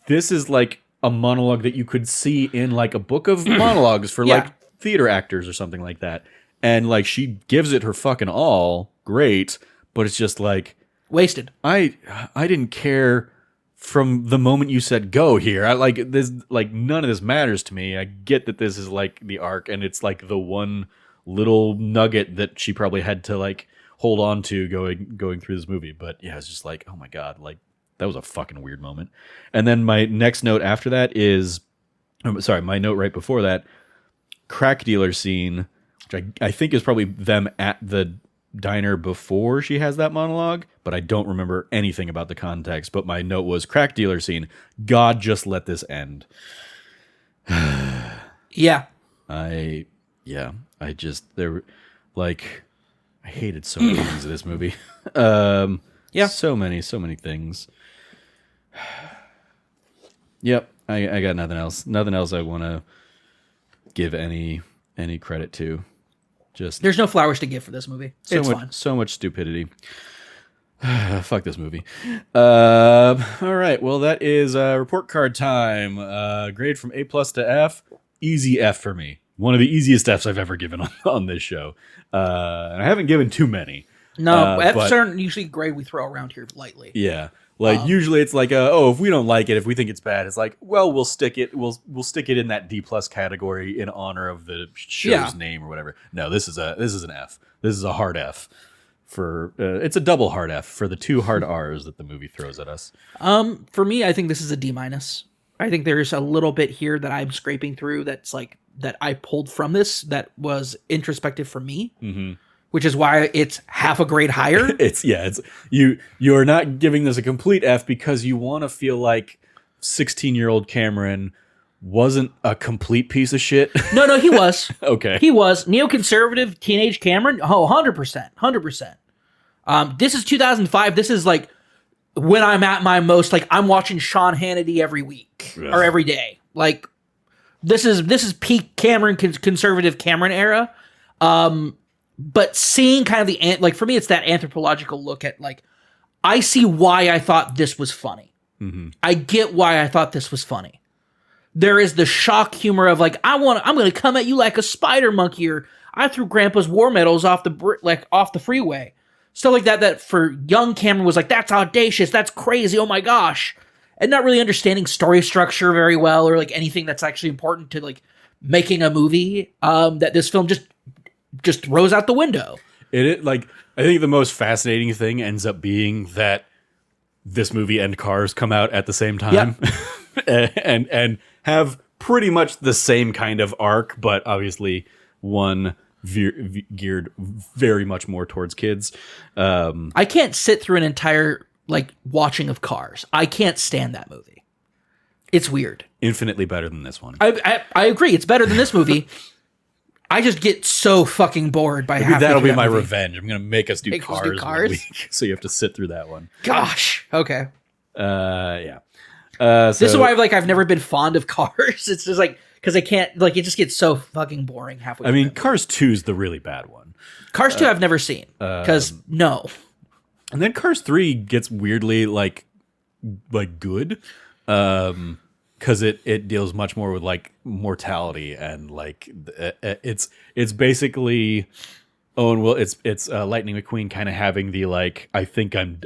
this is like a monologue that you could see in like a book of monologues for like theater actors or something like that. And like she gives it her fucking all, great, but it's just like wasted. I didn't care from the moment you said go here. I like this, like none of this matters to me. I get that this is like the arc and it's like the one little nugget that she probably had to like hold on to going through this movie. But yeah, it's just like, oh my God, like that was a fucking weird moment. And then my next note after that is, my note right before that, crack dealer scene, which I think is probably them at the diner before she has that monologue, but I don't remember anything about the context. But my note was crack dealer scene. God, just let this end. Yeah. I hated so many things of this movie. Yeah. So many things. Yep. I got nothing else. Nothing else I want to give any credit to. Just there's no flowers to give for this movie. It's fine. So much stupidity. Fuck this movie. All right. Well, that is report card time. Grade from A+ to F. Easy F for me. One of the easiest Fs I've ever given on this show. And I haven't given too many. No, F's but aren't usually grade we throw around here lightly. yeah, like usually it's like if we don't like it, if we think it's bad, it's like, well, we'll stick it in that D plus category in honor of the show's name or whatever. No, this is an F. This is a hard F for it's a double hard F for the 2 hard R's that the movie throws at us. For me, I think this is a D minus. I think there's a little bit here that I'm scraping through that's like that I pulled from this that was introspective for me, which is why it's half a grade higher. It's you're not giving this a complete F because you want to feel like 16-year-old Cameron wasn't a complete piece of shit. No, he was. Okay. He was. Neoconservative teenage Cameron. Oh, 100%. 100%. This is 2005. This is like when I'm at my most, like I'm watching Sean Hannity every week or every day. Like this is peak Cameron, conservative Cameron era. But seeing kind of like for me, it's that anthropological look at like, I see why I thought this was funny. I get why I thought this was funny. There is the shock humor of like, I'm going to come at you like a spider monkey, or I threw Grandpa's war medals off the freeway. Stuff like that for young Cameron was like, that's audacious, that's crazy, oh my gosh. And not really understanding story structure very well, or like anything that's actually important to like making a movie, that this film just throws out the window. It like, I think the most fascinating thing ends up being that this movie and Cars come out at the same time. Yep. and have pretty much the same kind of arc, but obviously one geared very much more towards kids. I can't sit through an entire like watching of Cars. I can't stand that movie. It's weird. Infinitely better than this one. I agree. It's better than this movie. I just get so fucking bored by halfway that'll through be my movie. revenge. I'm gonna make us do Cars. One week, so you have to sit through that one. Gosh. Okay. Yeah. This is why I've never been fond of Cars. It's just like because I can't like it just gets so fucking boring halfway. I mean, Cars 2 is the really bad one. Cars 2 I've never seen because no. And then Cars 3 gets weirdly like good, because it deals much more with like mortality and like it's basically. Oh, and well, it's Lightning McQueen kind of having the like, I think I'm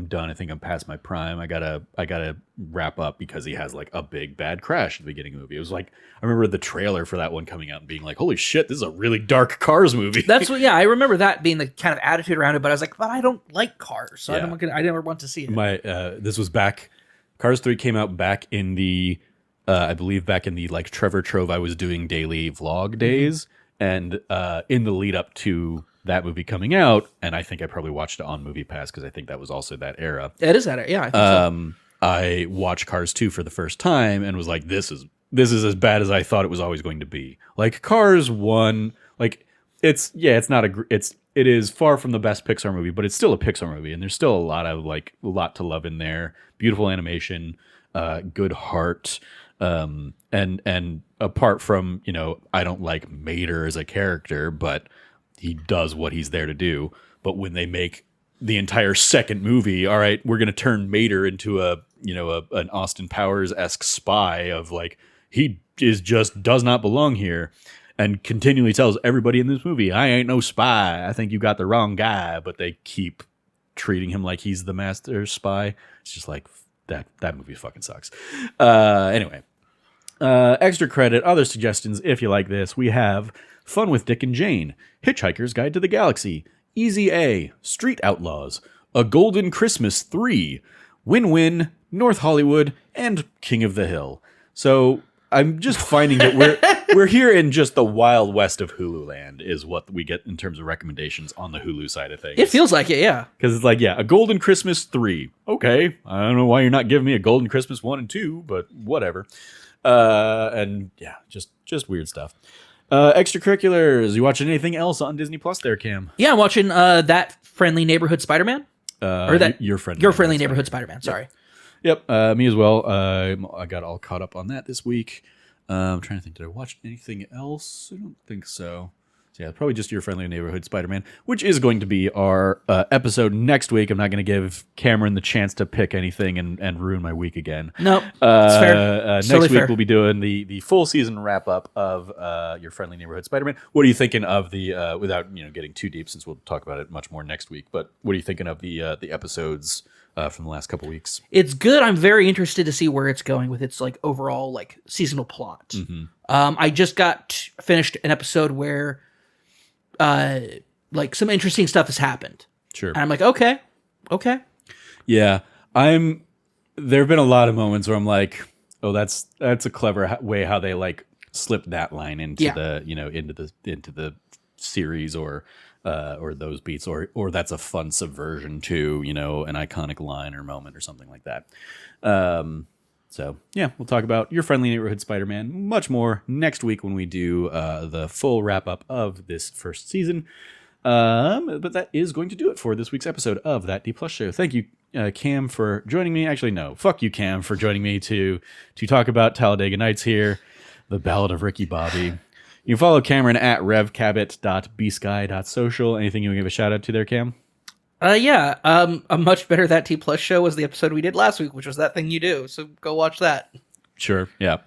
done. I think I'm past my prime. I gotta wrap up because he has like a big bad crash at the beginning of the movie. It was like, I remember the trailer for that one coming out and being like, holy shit, this is a really dark Cars movie. That's what, yeah, I remember that being the kind of attitude around it, but I was like, but I don't like Cars, so Yeah. I never want to see it. This was back, Cars 3 came out back in the, I believe back in the like Trevor Trove I was doing daily vlog days. And in the lead up to that movie coming out, and I think I probably watched it on Movie Pass because I think that was also that era. It is that era, yeah. I think so. I watched Cars 2 for the first time and was like, this is as bad as I thought it was always going to be. Like Cars 1, like it is far from the best Pixar movie, but it's still a Pixar movie, and there's still a lot to love in there. Beautiful animation, good heart. And apart from, I don't like Mater as a character, but he does what he's there to do. But when they make the entire second movie, all right, we're going to turn Mater into an Austin Powers-esque spy of like, he does not belong here, and continually tells everybody in this movie, I ain't no spy. I think you got the wrong guy. But they keep treating him like he's the master spy. It's just like, that movie fucking sucks. Anyway, extra credit, other suggestions if you like this. We have Fun with Dick and Jane, Hitchhiker's Guide to the Galaxy, Easy A, Street Outlaws, A Golden Christmas 3, Win-Win, North Hollywood, and King of the Hill. So I'm just finding that we're here in just the wild west of Hulu land is what we get in terms of recommendations on the Hulu side of things. It feels like it, yeah. Because it's like, yeah, A Golden Christmas 3. Okay, I don't know why you're not giving me A Golden Christmas 1 and 2, but whatever. And yeah, just weird stuff. Extracurriculars. You watching anything else on Disney Plus there, Cam? Yeah, I'm watching That Friendly Neighborhood Spider-Man. Or that Your Friendly Neighborhood Spider-Man, sorry. Yep, me as well. I got all caught up on that this week. I'm trying to think, did I watch anything else? I don't think so. So yeah, probably just your friendly neighborhood Spider-Man, which is going to be our episode next week. I'm not going to give Cameron the chance to pick anything and ruin my week again. Nope, it's fair. Next Totally week fair. we'll be doing the full season wrap up of your friendly neighborhood Spider-Man. What are you thinking of the without getting too deep, since we'll talk about it much more next week? But what are you thinking of the episodes from the last couple weeks? It's good. I'm very interested to see where it's going with its like overall like seasonal plot. Mm-hmm. I just finished an episode where like some interesting stuff has happened. Sure. And I'm like, okay. Yeah, there have been a lot of moments where I'm like, oh, that's a clever way how they like slipped that line into the into the series or those beats or that's a fun subversion to an iconic line or moment or something like that. So yeah, we'll talk about your friendly neighborhood Spider-Man much more next week when we do the full wrap up of this first season. But that is going to do it for this week's episode of That D Plus Show. Thank you, Cam, for joining me. Actually, no, fuck you, Cam, for joining me to talk about Talladega Nights here, the Ballad of Ricky Bobby. You can follow Cameron at revcabot.bsky.social. Anything you want to give a shout out to there, Cam? A much better That T Plus show was the episode we did last week, which was That Thing You Do. So go watch that. Sure, yeah.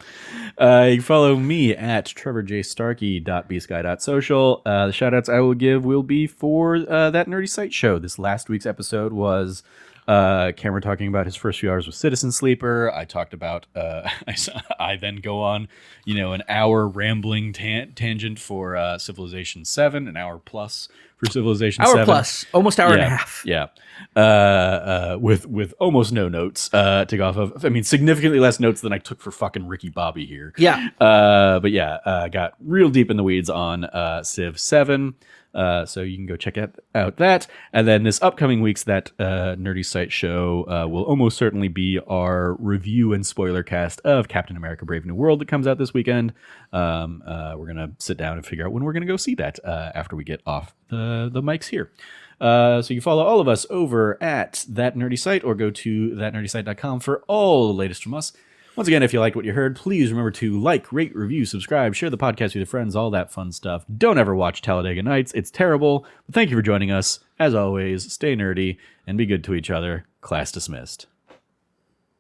You can follow me at trevorjstarkey.bsky.social. The shout-outs I will give will be for That Nerdy Site show. This last week's episode was Cameron talking about his first few hours with Citizen Sleeper. I talked about, I then go on, an hour rambling tangent for Civilization 7, an hour plus for Civilization 7. Hour plus, almost hour and a half. Yeah. With almost no notes to go off of. I mean, significantly less notes than I took for fucking Ricky Bobby here. Yeah. But yeah, got real deep in the weeds on Civ 7. So you can go check out that. And then this upcoming week's That Nerdy Site show will almost certainly be our review and spoiler cast of Captain America Brave New World that comes out this weekend. We're going to sit down and figure out when we're going to go see that after we get off the mics here. So you can follow all of us over at That Nerdy Site or go to thatnerdysite.com for all the latest from us. Once again, if you liked what you heard, please remember to like, rate, review, subscribe, share the podcast with your friends, all that fun stuff. Don't ever watch Talladega Nights. It's terrible. But thank you for joining us. As always, stay nerdy and be good to each other. Class dismissed.